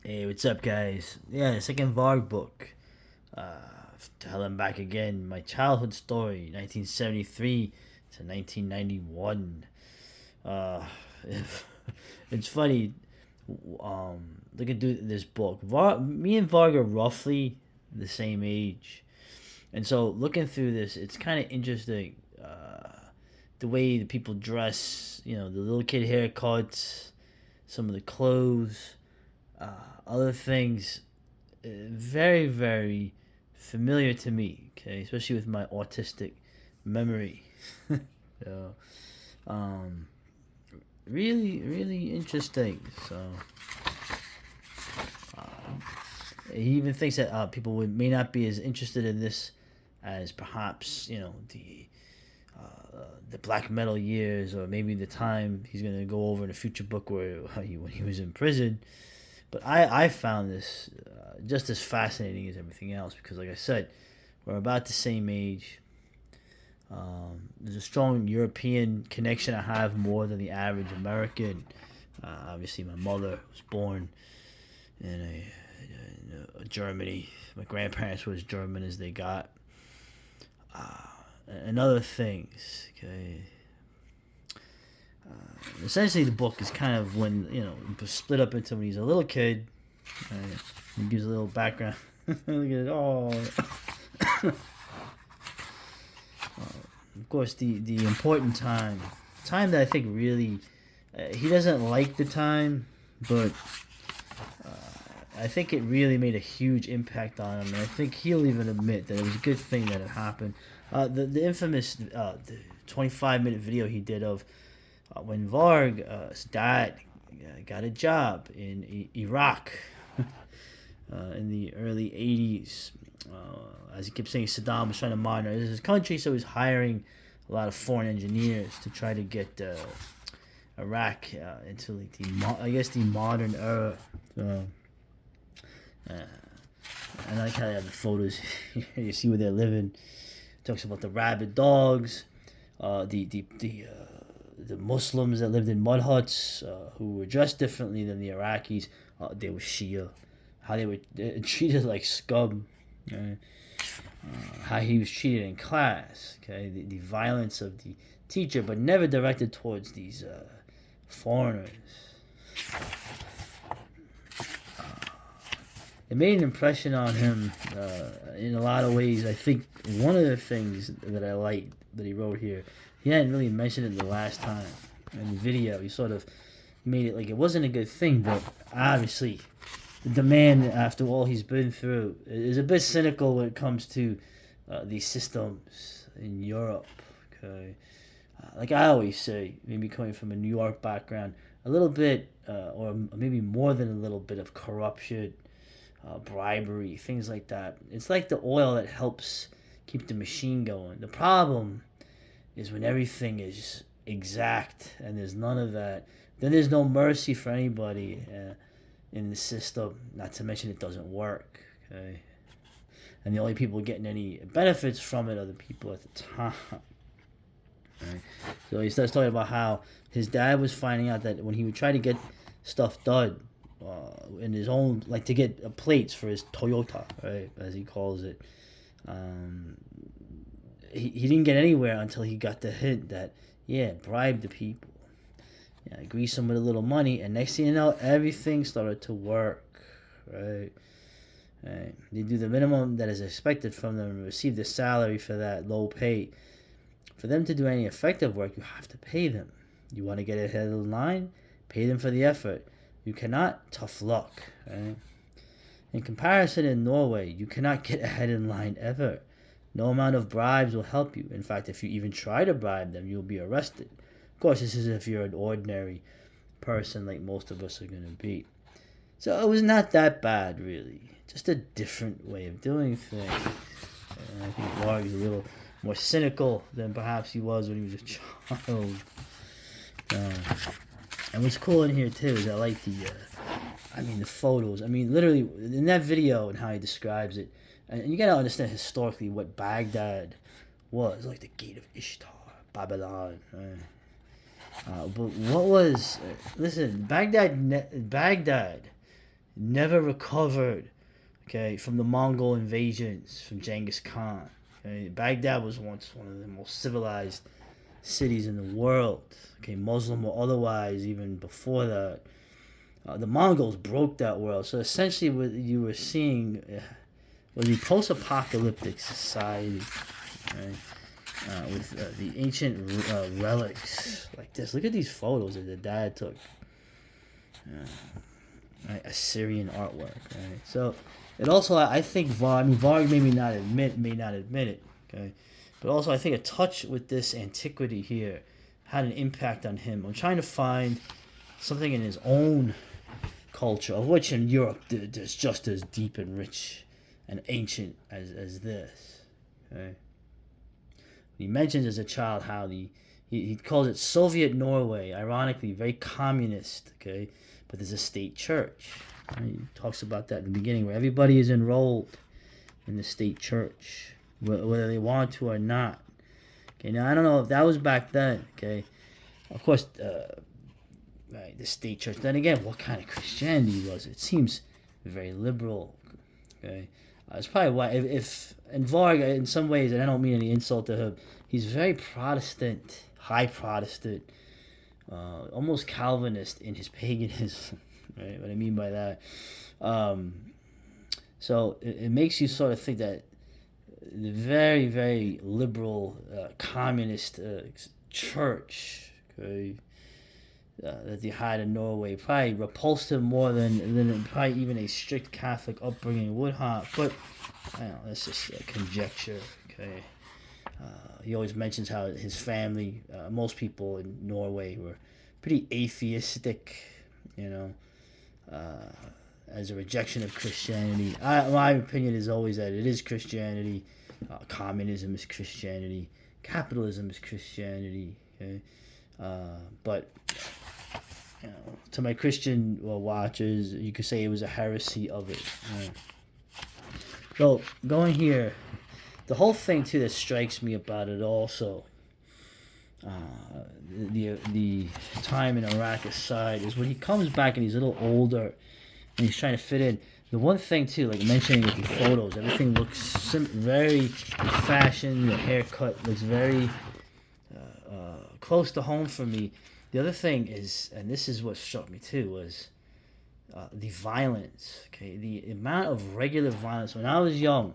Hey, what's up, guys? Yeah, the second Varg book. To hell and back again. My childhood story, 1973 to 1991. Uh, if, it's funny. Look at this book. Me and Varg are roughly the same age, and so looking through this, it's kind of interesting. The way the people dress. The little kid haircuts, some of the clothes, other things very, very familiar to me. Okay, especially with my autistic memory. so, um, really, really interesting. So, he even thinks that may not be as interested in this as perhaps the black metal years, or maybe the time he's gonna go over in a future book where when he was in prison. But I found this just as fascinating as everything else because, like I said, we're about the same age. There's a strong European connection I have more than the average American. Obviously, my mother was born in Germany. My grandparents were as German as they got. And other things. Okay. Essentially, the book is kind of when split up into when he's a little kid. He gives a little background. Look at it. Oh. Of course, the important time that I think really he doesn't like the time, but I think it really made a huge impact on him, and I think he'll even admit that it was a good thing that it happened. The infamous the 25-minute video he did of when Varg's dad got a job in Iraq in the early 80s. As he kept saying, Saddam was trying to modernize his country, so he was hiring a lot of foreign engineers to try to get Iraq into like the modern era. I like how they have the photos. You see where they're living. It talks about the rabid dogs, the Muslims that lived in mud huts, who were dressed differently than the Iraqis. They were Shia. How they were treated like scum. How he was treated in class. Okay, the violence of the teacher, but never directed towards these foreigners. It made an impression on him in a lot of ways. I think one of the things that I liked that he wrote here, he hadn't really mentioned it the last time in the video. He sort of made it like it wasn't a good thing, but obviously the man, after all he's been through, is a bit cynical when it comes to these systems in Europe. Okay, like I always say, maybe coming from a New York background, a little bit, or maybe more than a little bit of corruption, bribery, things like that. It's like the oil that helps keep the machine going. The problem is when everything is exact and there's none of that, then there's no mercy for anybody in the system, not to mention it doesn't work. Okay, and the only people getting any benefits from it are the people at the top. Right? So he starts talking about how his dad was finding out that when he would try to get stuff done in his own, like to get plates for his Toyota, right, as he calls it, he didn't get anywhere until he got the hint that, bribe the people. Grease them with a little money, and next thing you know, everything started to work, right? Right. They do the minimum that is expected from them and receive the salary for that low pay. For them to do any effective work, you have to pay them. You want to get ahead of the line? Pay them for the effort. You cannot, tough luck. Right? In comparison, in Norway, you cannot get ahead in line ever. No amount of bribes will help you. In fact, if you even try to bribe them, you'll be arrested. Of course, this is if you're an ordinary person like most of us are going to be. So it was not that bad, really. Just a different way of doing things. And I think Varg is a little more cynical than perhaps he was when he was a child. And what's cool in here too is I like the photos. I mean, literally in that video and how he describes it, and you gotta understand historically what Baghdad was, like the Gate of Ishtar, Babylon. But what was? Listen, Baghdad never recovered, okay, from the Mongol invasions from Genghis Khan. Okay? Baghdad was once one of the most civilized cities in the world, okay, Muslim or otherwise, even before that. The Mongols broke that world. So essentially what you were seeing was the post-apocalyptic society, right? With the ancient relics like this. Look at these photos that the dad took. Right? Assyrian artwork. Right? So it also, I think, Varg may not admit it. Okay, but also I think a touch with this antiquity here had an impact on him. I'm trying to find something in his own culture, of which in Europe there's just as deep and rich and ancient as this. Okay? He mentions as a child how he calls it Soviet Norway, ironically very communist, okay, but there's a state church. Right? He talks about that in the beginning, where everybody is enrolled in the state church, whether they want to or not. Okay, now I don't know if that was back then. Okay, of course, right, the state church. Then again, what kind of Christianity was it? It seems very liberal. Okay, it's probably why if and Varg in some ways, and I don't mean any insult to him, he's very Protestant, high Protestant, almost Calvinist in his paganism. Right, what I mean by that. So it makes you sort of think that the very, very liberal communist church, okay, that they had in Norway probably repulsed him more than probably even a strict Catholic upbringing would have. But I don't know, that's just a conjecture. Okay, he always mentions how his family, most people in Norway, were pretty atheistic. You know, as a rejection of Christianity. My opinion is always that it is Christianity. Communism is Christianity. Capitalism is Christianity. Okay, but you know, to my Christian watchers, you could say it was a heresy of it. Right? So going here, the whole thing too that strikes me about it also, the time in Iraq aside, is when he comes back and he's a little older and he's trying to fit in. The one thing too, like mentioning with the photos, everything looks very fashion. The haircut looks very close to home for me. The other thing is, and this is what struck me too, was the violence. Okay, the amount of regular violence. When I was young,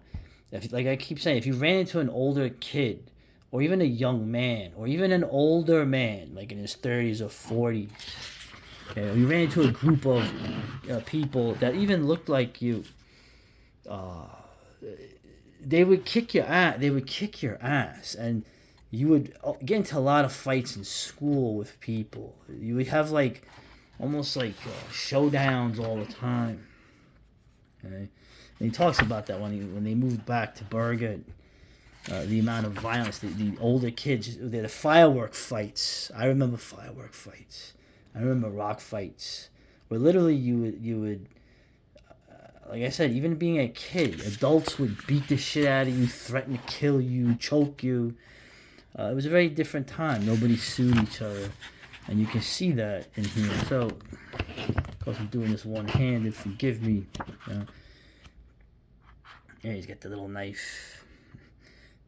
like I keep saying, if you ran into an older kid, or even a young man, or even an older man, like in his 30s or 40s, okay, or you ran into a group of people that even looked like you, they would kick your ass. They would kick your ass, and you would get into a lot of fights in school with people. You would have like almost like showdowns all the time. Okay, and he talks about that when they moved back to Bergen. The amount of violence, the older kids, the firework fights. I remember firework fights. I remember rock fights, where literally you would, like I said, even being a kid, adults would beat the shit out of you, threaten to kill you, choke you. It was a very different time. Nobody sued each other, and you can see that in here. So, of course, I'm doing this one-handed. Forgive me. Yeah, he's got the little knife.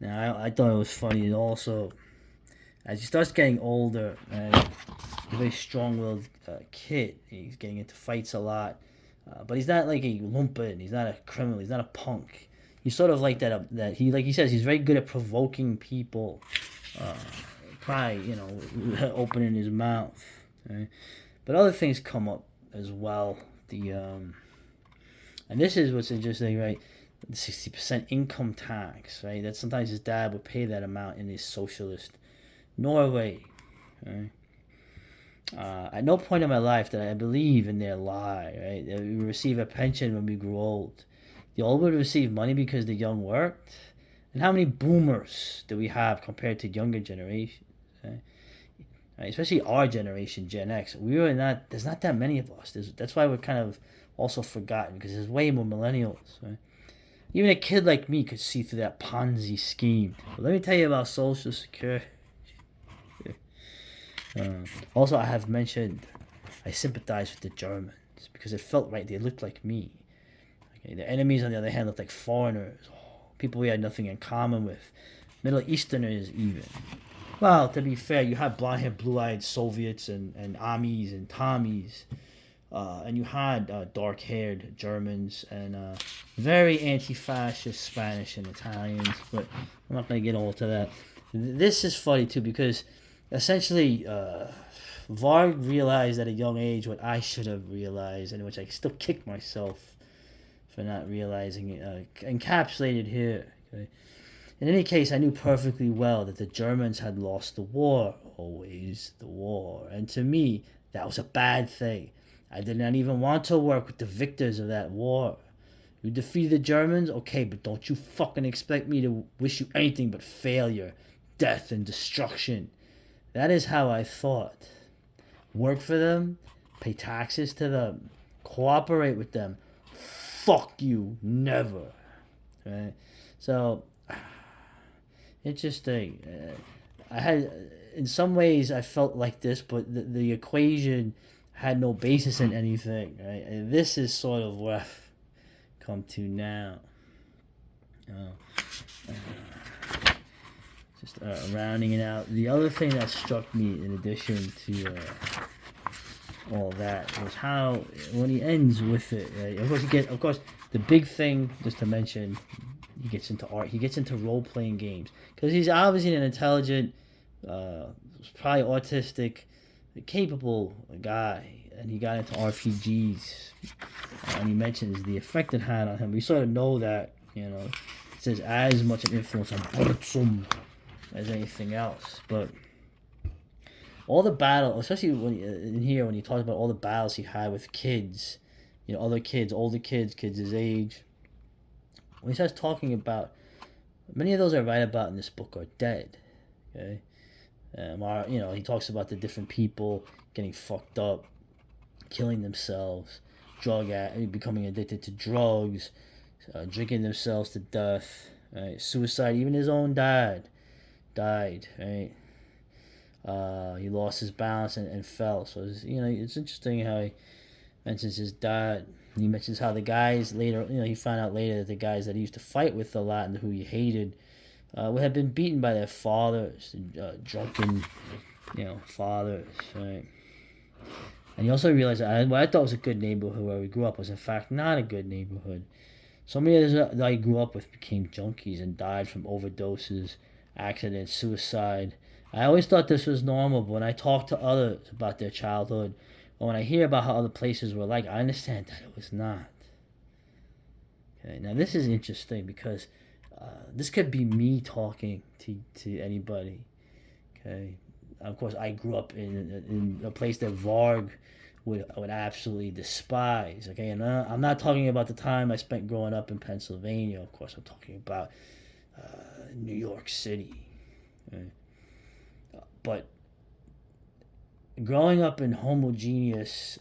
Now, I thought it was funny also, as he starts getting older, a very strong-willed kid. He's getting into fights a lot, but he's not like a lumpen. He's not a criminal. He's not a punk. He's sort of like that he, like he says, he's very good at provoking people, probably, you know, opening his mouth. Right? But other things come up as well. And this is what's interesting, right? The 60% income tax, right? That sometimes his dad would pay that amount in his Socialist Norway. Right? At no point in my life did I believe in their lie, right? That we receive a pension when we grow old. The old would receive money because the young worked. And how many boomers do we have compared to younger generations? Right? Especially our generation, Gen X. There's not that many of us. That's why we're kind of also forgotten, because there's way more millennials, right? Even a kid like me could see through that Ponzi scheme. But let me tell you about Social Security. Also, I have mentioned I sympathize with the Germans. because it felt right. They looked like me. Okay, the enemies, on the other hand, looked like foreigners, people we had nothing in common with, Middle Easterners even. Well, to be fair, you had blonde-haired, blue-eyed Soviets and Amis and Tommies, and you had dark-haired Germans and very anti-fascist Spanish and Italians, but I'm not going to get all to that. This is funny, too, because essentially Varg realized at a young age what I should have realized, and which I still kick myself for not realizing it, encapsulated here. Okay? In any case, I knew perfectly well that the Germans had lost the war, always the war, and to me, that was a bad thing. I did not even want to work with the victors of that war. You defeated the Germans? Okay, but don't you fucking expect me to wish you anything but failure, death, and destruction. That is how I thought. Work for them, pay taxes to them, cooperate with them. Fuck you, never. Right? So, interesting. In some ways, I felt like this, but the equation had no basis in anything. Right? And this is sort of what I've come to now. Just rounding it out. The other thing that struck me, in addition to all that, was how when he ends with it. Right? Of course, the big thing, just to mention, he gets into art. He gets into role-playing games because he's obviously an intelligent, probably autistic, capable guy, and he got into RPGs. And he mentions the effect it had on him. We sort of know that, it says as much an influence on Wartime as anything else. But all the battle, especially when he talks about all the battles he had with kids, other kids, older kids his age. When he starts talking about, many of those I write about in this book are dead. Okay, he talks about the different people getting fucked up, killing themselves, becoming addicted to drugs, drinking themselves to death, right? Suicide. Even his own dad died, right? He lost his balance and fell. So it's interesting how he mentions his dad. He mentions how the guys later, he found out later that the guys that he used to fight with a lot and who he hated had been beaten by their fathers, drunken, fathers, right? And he also realized that what I thought was a good neighborhood where we grew up was in fact not a good neighborhood. So many of those that I grew up with became junkies and died from overdoses, accidents, suicide. I always thought this was normal, but when I talk to others about their childhood, or when I hear about how other places were like, I understand that it was not. Okay, now this is interesting because this could be me talking to anybody. Okay, of course I grew up in a place that Varg would absolutely despise. Okay, and I'm not talking about the time I spent growing up in Pennsylvania. Of course, I'm talking about New York City. Okay? But growing up in homogeneous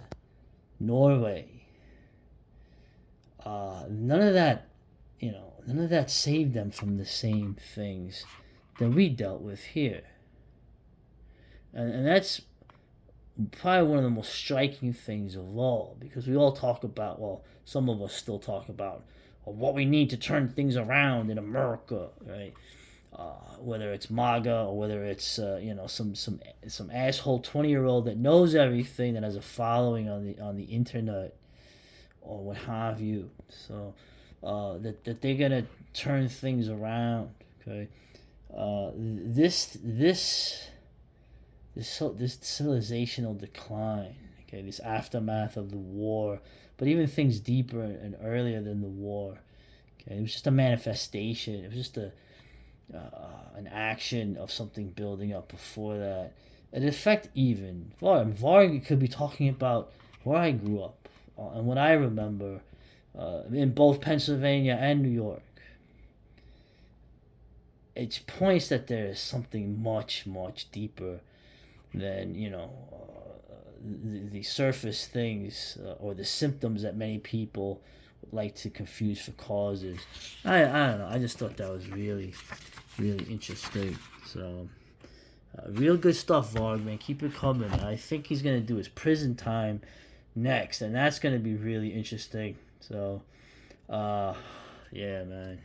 Norway, none of that saved them from the same things that we dealt with here. And that's probably one of the most striking things of all, because we all talk about, some of us still talk about what we need to turn things around in America, right? Whether it's MAGA or whether it's some asshole 20-year-old that knows everything, that has a following on the internet or what have you. So that they're gonna turn things around. Okay, this civilizational decline. Okay, this aftermath of the war, but even things deeper and earlier than the war. Okay, it was just a manifestation. It was just an action of something building up before that. An effect even. Varg could be talking about where I grew up and what I remember in both Pennsylvania and New York. It points that there is something much, much deeper than, the surface things or the symptoms that many people like to confuse for causes. I don't know. I just thought that was really, really interesting. So, real good stuff, Varg, man. Keep it coming. I think he's going to do his prison time next, and that's going to be really interesting. So, yeah, man.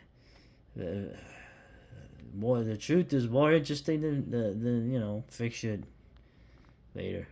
More the truth is more interesting than fiction. Later.